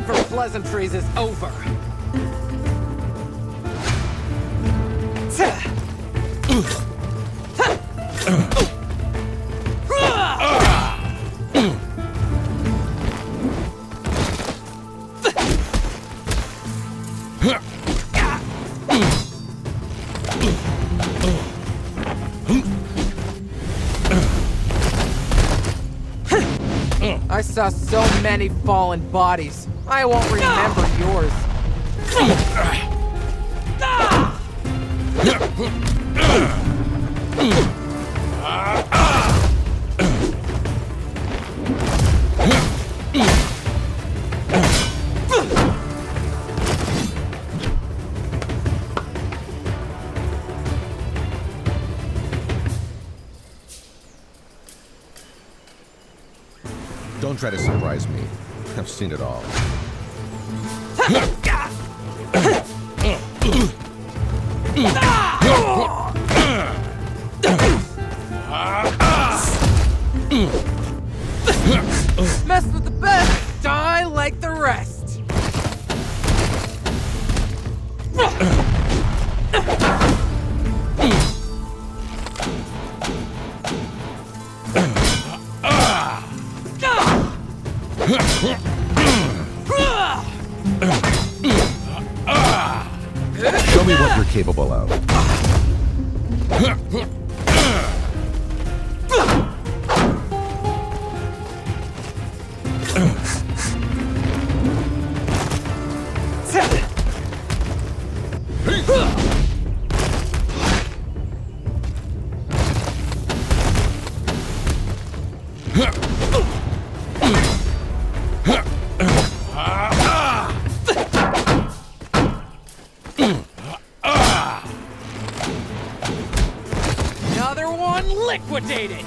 for pleasantries is over. I saw so many fallen bodies. I won't remember yours. Don't try to surprise me. I've seen it all. Mess with the best, die like the rest. Show me what you're capable of. Another one liquidated!